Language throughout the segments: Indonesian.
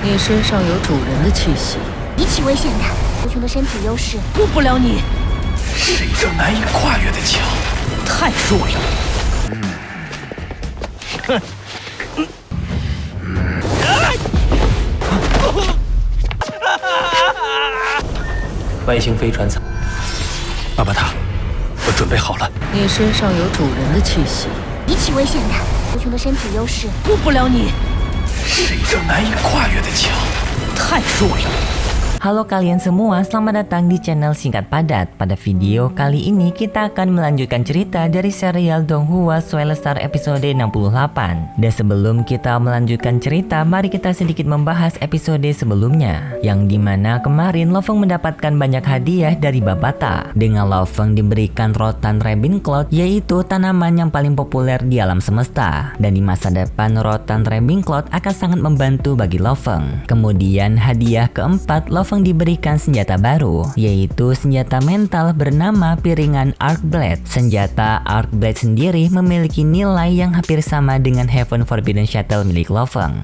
你身上有主人的气息，极其危险的。族群的身体优势，顾不了你。是一道难以跨越的墙，太弱了。外星飞船舱，巴巴塔，我准备好了。你身上有主人的气息，极其危险的。族群的身体优势，顾不了你。是一道难以跨越的墙，太弱了。Halo kalian semua, selamat datang di channel Singkat Padat. Pada video kali ini kita akan melanjutkan cerita dari serial Donghua Swellstar episode 68. Dan sebelum kita melanjutkan cerita, mari kita sedikit membahas episode sebelumnya, yang dimana kemarin Loveng mendapatkan banyak hadiah dari Babata. Dengan Loveng diberikan rotan Ravenclaw, yaitu tanaman yang paling populer di alam semesta. Dan di masa depan rotan Ravenclaw akan sangat membantu bagi Loveng. Kemudian hadiah keempat, Loveng diberikan senjata baru, yaitu senjata mental bernama piringan Arcblade. Senjata Arcblade sendiri memiliki nilai yang hampir sama dengan Heaven Forbidden Shuttle milik Loveng.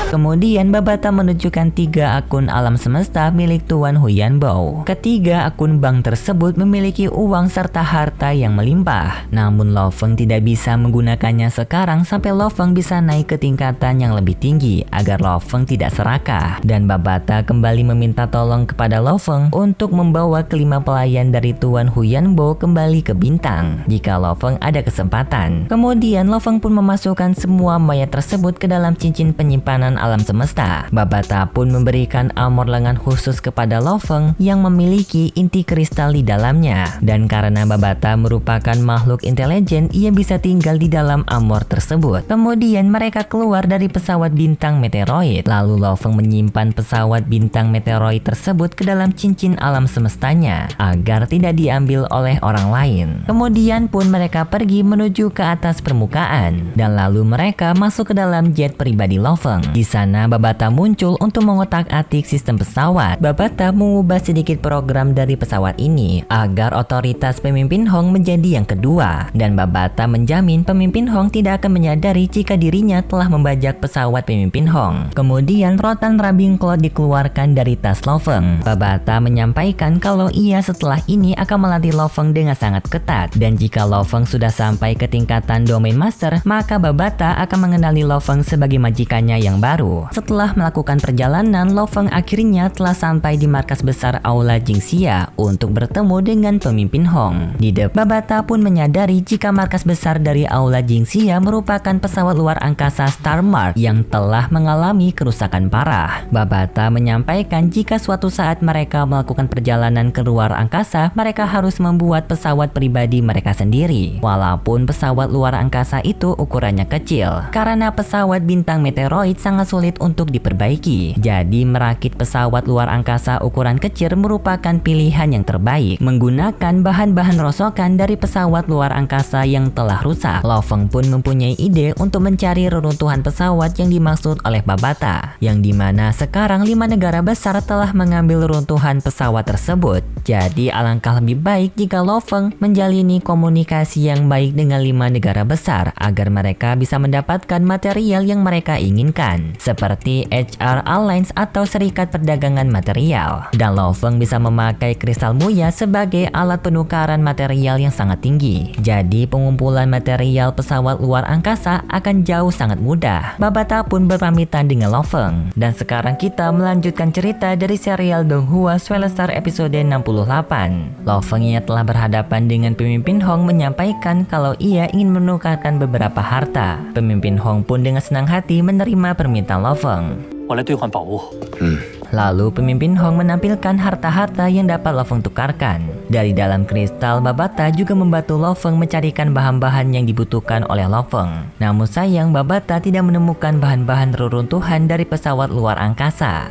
Kemudian Babata menunjukkan 3 akun alam semesta milik Tuan Huyanbao. Ketiga akun bank tersebut memiliki uang serta harta yang melimpah. Namun Loveng tidak bisa menggunakannya sekarang sampai Loveng bisa naik ke tingkatan yang lebih tinggi agar Loveng tidak serakah. Dan Babata kembali meminta tolong kepada Loveng untuk membawa kelima pelayan dari Tuan Huyanbao kembali ke bintang jika Loveng ada kesempatan. Kemudian Loveng pun memasukkan semua mayat tersebut ke dalam cincin penyimpanan alam semesta. Babata pun memberikan armor lengan khusus kepada Loveng yang memiliki inti kristal di dalamnya. Dan karena Babata merupakan makhluk intelijen, ia bisa tinggal di dalam armor tersebut. Kemudian mereka keluar dari pesawat bintang meteoroid. Lalu Loveng menyimpan pesawat bintang meteoroid tersebut ke dalam cincin alam semestanya agar tidak diambil oleh orang lain. Kemudian pun mereka pergi menuju ke atas permukaan dan lalu mereka masuk ke dalam jet pribadi Loveng. Di sana Babata muncul untuk mengotak-atik sistem pesawat. Babata mengubah sedikit program dari pesawat ini agar otoritas pemimpin Hong menjadi yang kedua, dan Babata menjamin pemimpin Hong tidak akan menyadari jika dirinya telah membajak pesawat pemimpin Hong. Kemudian rotan Ravenclaw dikeluarkan dari tas Loveng. Babata menyampaikan kalau ia setelah ini akan melatih Loveng dengan sangat ketat, dan jika Loveng sudah sampai ke tingkatan Domain Master, maka Babata akan mengenali Loveng sebagai majikannya yang baru. Setelah melakukan perjalanan, Loveng akhirnya telah sampai di markas besar Aula Jingxia untuk bertemu dengan pemimpin Hong. Di depan Babata pun menyadari jika markas besar dari Aula Jingxia merupakan pesawat luar angkasa Star Mark yang telah mengalami kerusakan parah. Babata menyampaikan jika suatu saat mereka melakukan perjalanan ke luar angkasa, mereka harus membuat pesawat pribadi mereka sendiri. Walaupun pesawat luar angkasa itu ukurannya kecil, karena pesawat bintang meteoroid sangat sulit untuk diperbaiki. Jadi merakit pesawat luar angkasa ukuran kecil merupakan pilihan yang terbaik menggunakan bahan-bahan rosokan dari pesawat luar angkasa yang telah rusak. Loveng pun mempunyai ide untuk mencari reruntuhan pesawat yang dimaksud oleh Babata, yang dimana sekarang 5 negara besar telah mengambil runtuhan pesawat tersebut. Jadi alangkah lebih baik jika Loveng menjalini komunikasi yang baik dengan 5 negara besar agar mereka bisa mendapatkan material yang mereka inginkan, seperti HR Alliance atau Serikat Perdagangan Material. Dan Loveng bisa memakai kristal Muya sebagai alat penukaran material yang sangat tinggi. Jadi pengumpulan material pesawat luar angkasa akan jauh sangat mudah. Babata pun berpamitan dengan Loveng. Dan sekarang kita melanjutkan cerita dari serial Donghua Swellstar episode 68. Loveng yang telah berhadapan dengan pemimpin Hong menyampaikan kalau ia ingin menukarkan beberapa harta. Pemimpin Hong pun dengan senang hati menerima permintaan Loveng. Lalu pemimpin Hong menampilkan harta-harta yang dapat Loveng tukarkan. Dari dalam kristal, Babata juga membantu Loveng mencarikan bahan-bahan yang dibutuhkan oleh Loveng. Namun sayang, Babata tidak menemukan bahan-bahan reruntuhan dari pesawat luar angkasa.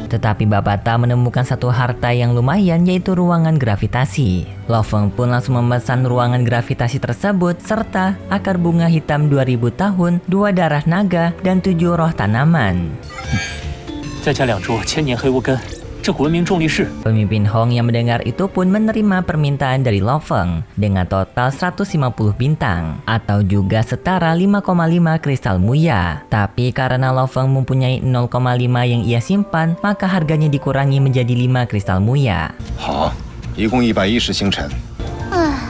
Tetapi Babata menemukan satu harta yang lumayan, yaitu ruangan gravitasi. Loveng pun langsung memesan ruangan gravitasi tersebut serta akar bunga hitam 2000 tahun, 2 darah naga, dan 7 roh tanaman. 这古文明重力士 Pemimpin Hong yang mendengar itu pun menerima permintaan dari Lo Feng dengan total 150 bintang atau juga setara 5,5 kristal muya. Tapi karena Lo Feng mempunyai 0,5 yang ia simpan, maka harganya dikurangi menjadi 5 kristal muya. 好，一共110星辰，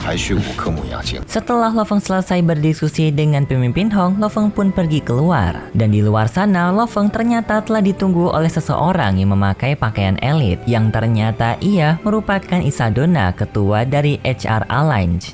还需5颗母牙精。 Setelah Lo Feng selesai berdiskusi dengan pemimpin Hong, Lo Feng pun pergi keluar. Dan di luar sana, Lo Feng ternyata telah ditunggu oleh seseorang yang memakai pakaian elit, yang ternyata ia merupakan Isadonna, ketua dari HR Alliance.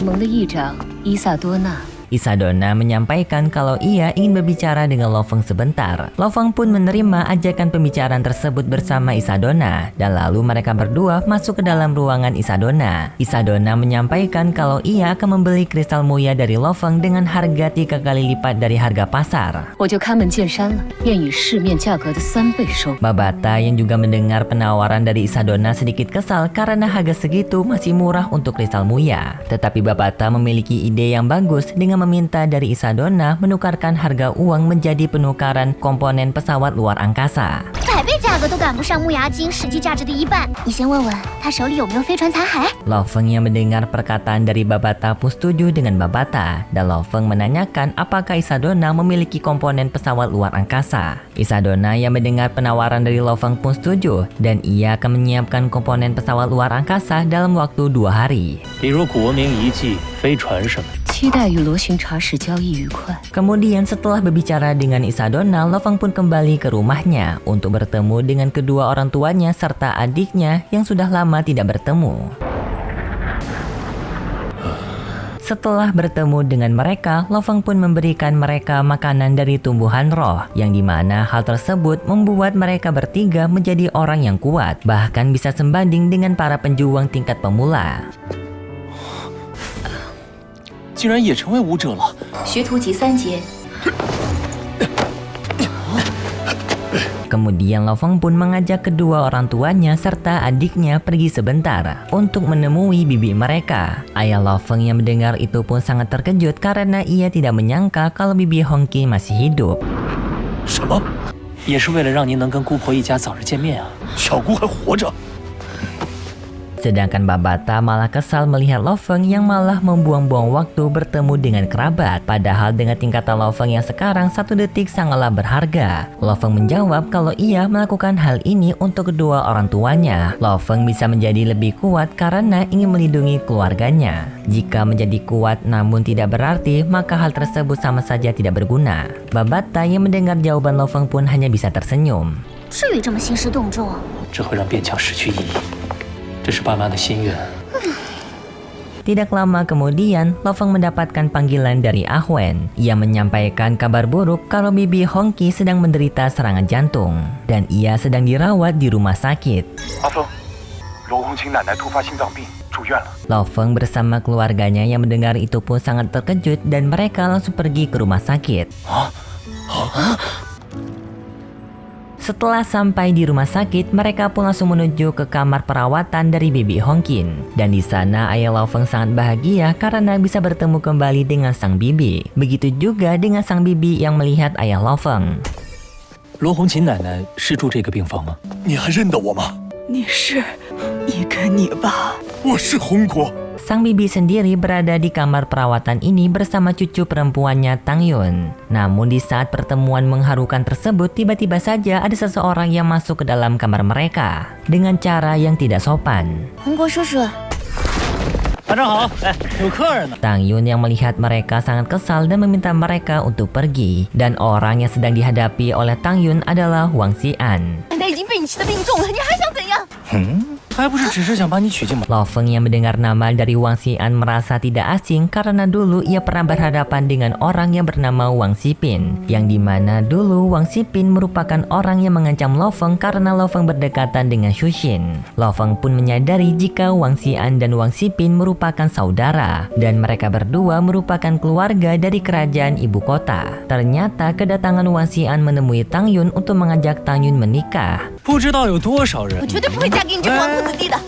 盟的议长伊萨多纳。 Isadonna menyampaikan kalau ia ingin berbicara dengan Lo Feng sebentar. Lo Feng pun menerima ajakan pembicaraan tersebut bersama Isadonna, dan lalu mereka berdua masuk ke dalam ruangan Isadonna. Isadonna menyampaikan kalau ia akan membeli kristal muya dari Lo Feng dengan harga 3 kali lipat dari harga pasar. 我就开门见山了，便以市面价格的3倍收。 Babata yang juga mendengar penawaran dari Isadonna sedikit kesal karena harga segitu masih murah untuk kristal muya. Tetapi Babata memiliki ide yang bagus dengan meminta dari Isadonna menukarkan harga uang menjadi penukaran komponen pesawat luar angkasa. 100倍价格都赶不上木牙精实际价值的1半。你先问问他手里有没有飞船残骸。 Lo Feng yang mendengar perkataan dari Babata pun setuju dengan Babata, dan Lo Feng menanyakan apakah Isadonna memiliki komponen pesawat luar angkasa. Isadonna yang mendengar penawaran dari Lo Feng pun setuju, dan ia akan menyiapkan komponen pesawat luar angkasa dalam waktu 2 hari. 比如古文明遗迹、飞船什么。 期待与罗巡查使交易愉快。 Kemudian setelah berbicara dengan Isadonna, Lo Feng pun kembali ke rumahnya untuk bertemu dengan kedua orang tuanya serta adiknya yang sudah lama tidak bertemu. Setelah bertemu dengan mereka, Lo Feng pun memberikan mereka makanan dari tumbuhan roh, yang dimana hal tersebut membuat mereka bertiga menjadi orang yang kuat, bahkan bisa sebanding dengan para penjuang tingkat pemula. 竟然也成为武者了。 学徒级3阶。 Kemudian Lo Feng pun mengajak kedua orang tuanya serta adiknya pergi sebentar untuk menemui bibi mereka. Ayah Lo Feng yang mendengar itu pun sangat terkejut karena ia tidak menyangka kalau bibi Hongqi masih hidup. 什么？也是为了让您能跟姑婆一家早日见面啊！小姑还活着。 Sedangkan Babata malah kesal melihat Lo Feng yang malah membuang-buang waktu bertemu dengan kerabat. Padahal dengan tingkatan Lo Feng yang sekarang 1 detik sangatlah berharga. Lo Feng menjawab kalau ia melakukan hal ini untuk kedua orang tuanya. Lo Feng bisa menjadi lebih kuat karena ingin melindungi keluarganya. Jika menjadi kuat namun tidak berarti, maka hal tersebut sama saja tidak berguna. Babata yang mendengar jawaban Lo Feng pun hanya bisa tersenyum. 至于这么兴师动众？ 这会让变强失去意义。这是爸妈的心愿。 Tidak lama kemudian, Lo Feng mendapatkan panggilan dari Ah Wen. Ia menyampaikan kabar buruk kalau bibi Hongqi sedang menderita serangan jantung dan ia sedang dirawat di rumah sakit. 阿峰，罗红琴奶奶突发心脏病住院了。 Lo Feng bersama keluarganya yang mendengar itu pun sangat terkejut dan mereka langsung pergi ke rumah sakit. Setelah sampai di rumah sakit, mereka pun langsung menuju ke kamar perawatan dari bibi Hongqin. Dan di sana ayah Lo Feng sangat bahagia karena bisa bertemu kembali dengan sang bibi. Begitu juga dengan sang bibi yang melihat ayah Lo Feng. 罗红琴奶奶是住这个病房吗？你还认得我吗？你是一个你吧？ 我是红国。 Sang bibi sendiri berada di kamar perawatan ini bersama cucu perempuannya Tang Yun. Namun di saat pertemuan mengharukan tersebut, tiba-tiba saja ada seseorang yang masuk ke dalam kamar mereka dengan cara yang tidak sopan. 红国叔叔， 班长好，哎，有客人呢。 Tang Yun yang melihat mereka sangat kesal dan meminta mereka untuk pergi. Dan orang yang sedang dihadapi oleh Tang Yun adalah Wang Xian. 奶奶已经被你吃的病重了，你还想怎样？ 还不是只是想把你娶进门。 Lo Feng yang mendengar nama dari Wang Xian merasa tidak asing karena dulu ia pernah berhadapan dengan orang yang bernama Wang Xipin, yang dimana dulu Wang Xipin merupakan orang yang mengancam Lo Feng karena Lo Feng berdekatan dengan Xu Xin. Lo Feng pun menyadari jika Wang Xian dan Wang Xipin merupakan saudara dan mereka berdua merupakan keluarga dari kerajaan ibu kota. Ternyata kedatangan Wang Xian menemui Tang Yun untuk mengajak Tang Yun menikah. 不知道有多少人。我绝对不会嫁给你这个纨绔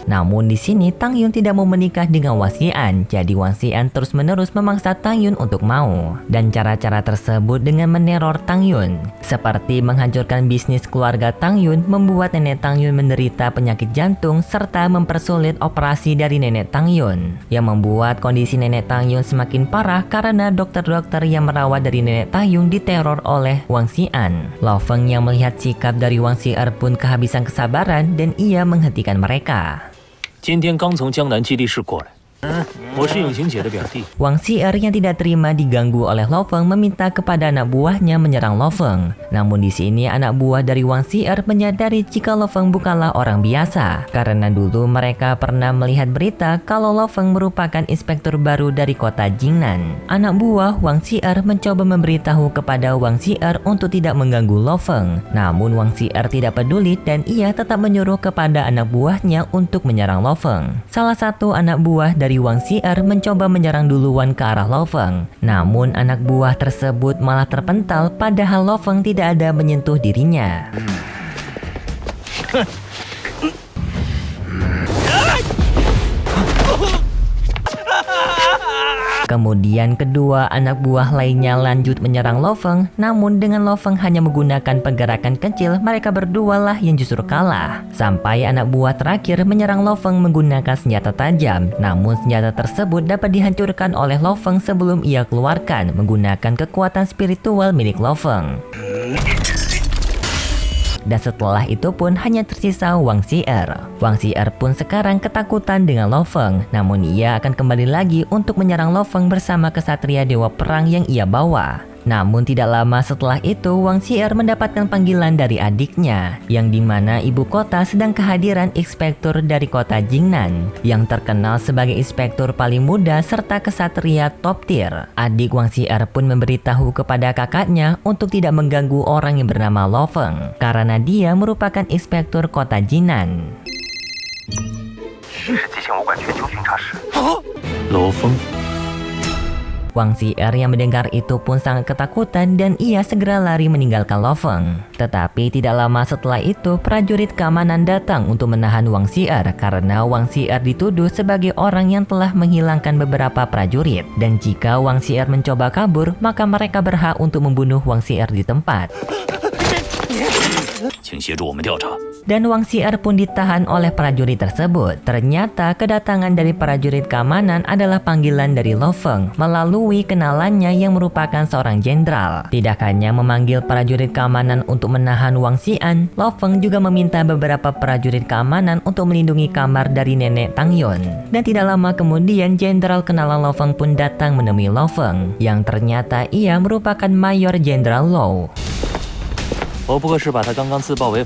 Namun di sini Tang Yun tidak mau menikah dengan Wang Xian, jadi Wang Xian terus-menerus memaksa Tang Yun untuk mau. Dan cara-cara tersebut dengan meneror Tang Yun, seperti menghancurkan bisnis keluarga Tang Yun, membuat nenek Tang Yun menderita penyakit jantung, serta mempersulit operasi dari nenek Tang Yun, yang membuat kondisi nenek Tang Yun semakin parah karena dokter-dokter yang merawat dari nenek Tang Yun diteror oleh Wang Xian. Lo Feng yang melihat sikap dari Wang Xi'er pun kehabisan kesabaran dan ia menghentikan mereka. 今天刚从江南基地市过来，我是影行姐的表弟。 Wang Xi'er yang tidak terima diganggu oleh Lo Feng meminta kepada anak buahnya menyerang Lo Feng. Namun di sini anak buah dari Wang Xi'er menyadari jika Lo Feng bukanlah orang biasa, karena dulu mereka pernah melihat berita kalau Lo Feng merupakan inspektur baru dari kota Jingnan. Anak buah Wang Xi'er mencoba memberitahu kepada Wang Xi'er untuk tidak mengganggu Lo Feng. Namun Wang Xi'er tidak peduli dan ia tetap menyuruh kepada anak buahnya untuk menyerang Lo Feng. Salah satu anak buah dari Wang Xi'er mencoba menyerang duluan ke arah Lo Feng. Namun anak buah tersebut malah terpental padahal Lo Feng tidak ada menyentuh dirinya. Kemudian kedua anak buah lainnya lanjut menyerang Lo Feng, namun dengan Lo Feng hanya menggunakan pergerakan kecil, mereka berdua lah yang justru kalah. Sampai anak buah terakhir menyerang Lo Feng menggunakan senjata tajam, namun senjata tersebut dapat dihancurkan oleh Lo Feng sebelum ia keluarkan menggunakan kekuatan spiritual milik Lo Feng. Dan setelah itu pun hanya tersisa Wang Xi'er. Wang Xi'er pun sekarang ketakutan dengan Lo Feng, namun ia akan kembali lagi untuk menyerang Lo Feng bersama kesatria dewa perang yang ia bawa. Namun tidak lama setelah itu Wang Xi'er mendapatkan panggilan dari adiknya, yang dimana ibu kota sedang kehadiran inspektur dari kota Jingnan yang terkenal sebagai inspektur paling muda serta kesatria top tier. Adik Wang Xi'er pun memberitahu kepada kakaknya untuk tidak mengganggu orang yang bernama Lo Feng karena dia merupakan inspektur kota Jingnan. 是机械物管全球巡查师。 罗峰， Wang Xi'er yang mendengar itu pun sangat ketakutan dan ia segera lari meninggalkan Lo Feng. Tetapi tidak lama setelah itu prajurit keamanan datang untuk menahan Wang Xi'er karena Wang Xi'er dituduh sebagai orang yang telah menghilangkan beberapa prajurit. Dan jika Wang Xi'er mencoba kabur, maka mereka berhak untuk membunuh Wang Xi'er di tempat. 请协助我们调查。 Dan Wang Xi'er pun ditahan oleh prajurit tersebut. Ternyata kedatangan dari prajurit keamanan adalah panggilan dari Lo Feng melalui kenalannya yang merupakan seorang jenderal. Tidak hanya memanggil prajurit keamanan untuk menahan Wang Xi'an, Lo Feng juga meminta beberapa prajurit keamanan untuk melindungi kamar dari nenek Tang Yun. Dan tidak lama kemudian jenderal kenalan Lo Feng pun datang menemui Lo Feng, yang ternyata ia merupakan Mayor Jenderal Lo. 我不过是把他刚刚自爆为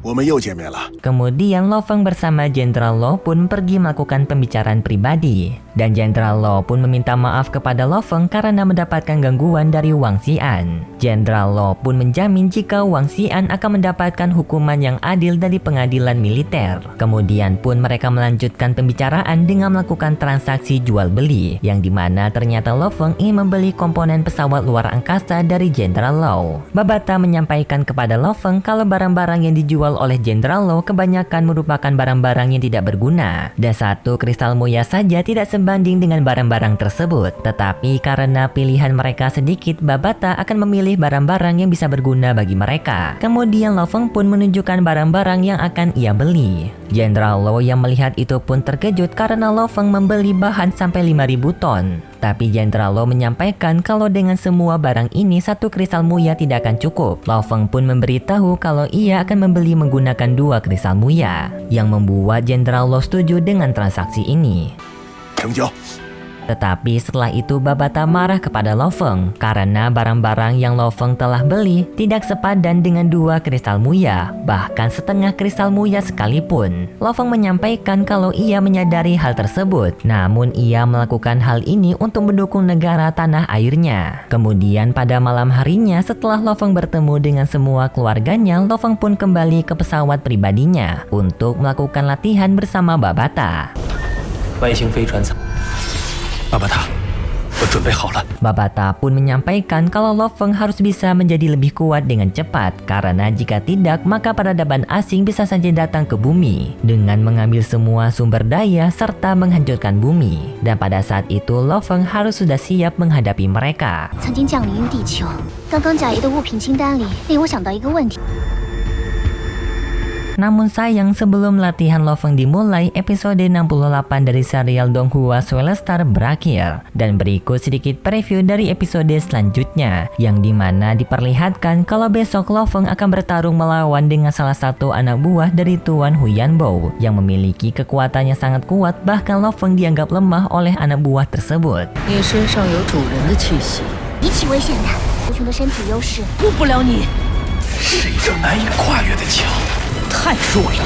我们又见面了。 Kemudian Lo Feng bersama Jenderal Lo pun pergi melakukan pembicaraan pribadi. Dan Jenderal Lo pun meminta maaf kepada Lo Feng karena mendapatkan gangguan dari Wang Xi'an. Jenderal Lo pun menjamin jika Wang Xi'an akan mendapatkan hukuman yang adil dari pengadilan militer. Kemudian pun mereka melanjutkan pembicaraan dengan melakukan transaksi jual beli, yang dimana ternyata Lo Feng ingin membeli komponen pesawat luar angkasa dari Jenderal Lo. Babata menyampaikan kepada Lo Feng kalau barang-barang yang dijual oleh Jenderal Lo kebanyakan merupakan barang-barang yang tidak berguna, dan satu kristal muya saja tidak sebanding dengan barang-barang tersebut. Tetapi karena pilihan mereka sedikit, Babata akan memilih barang-barang yang bisa berguna bagi mereka. Kemudian Lo Feng pun menunjukkan barang-barang yang akan ia beli. Jenderal Lo yang melihat itu pun terkejut karena Lo Feng membeli bahan sampai 5.000 ton. Tapi Jenderal Lo menyampaikan kalau dengan semua barang ini satu kristal muya tidak akan cukup. Lo Feng pun memberitahu kalau ia akan membeli menggunakan 2 kristal muya, yang membuat Jenderal Lo setuju dengan transaksi ini. 成交。 Tetapi setelah itu Babata marah kepada Lo Feng karena barang-barang yang Lo Feng telah beli tidak sepadan dengan 2 kristal muya, bahkan setengah kristal muya sekalipun. Lo Feng menyampaikan kalau ia menyadari hal tersebut, namun ia melakukan hal ini untuk mendukung negara tanah airnya. Kemudian pada malam harinya setelah Lo Feng bertemu dengan semua keluarganya, Lo Feng pun kembali ke pesawat pribadinya untuk melakukan latihan bersama Babata. 外星飞船舱。 巴巴塔，我准备好了。 Babata pun menyampaikan kalau Lo Feng harus bisa menjadi lebih kuat dengan cepat karena jika tidak maka peradaban asing bisa saja datang ke bumi dengan mengambil semua sumber daya serta menghancurkan bumi. Dan pada saat itu Lo Feng harus sudah siap menghadapi mereka. 曾经降临于地球。刚刚贾爷的物品清单里令我想到一个问题。 Namun sayang sebelum latihan Lo Feng dimulai, episode 68 dari serial Donghua Solar berakhir. Dan berikut sedikit preview dari episode selanjutnya, yang dimana diperlihatkan kalau besok Lo Feng akan bertarung melawan dengan salah satu anak buah dari Tuan Huyanbo yang memiliki kekuatannya sangat kuat, bahkan Lo Feng dianggap lemah oleh anak buah tersebut. 你身上有主人的气息，比起危险的，无穷的身体优势。误不了你。 是一种难以跨越的墙，太弱了。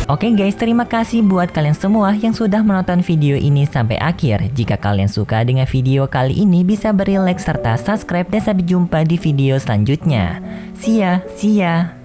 Oke guys, terima kasih buat kalian semua yang sudah menonton video ini sampai akhir. Jika kalian suka dengan video kali ini, bisa beri like serta subscribe dan sampai jumpa di video selanjutnya. See ya.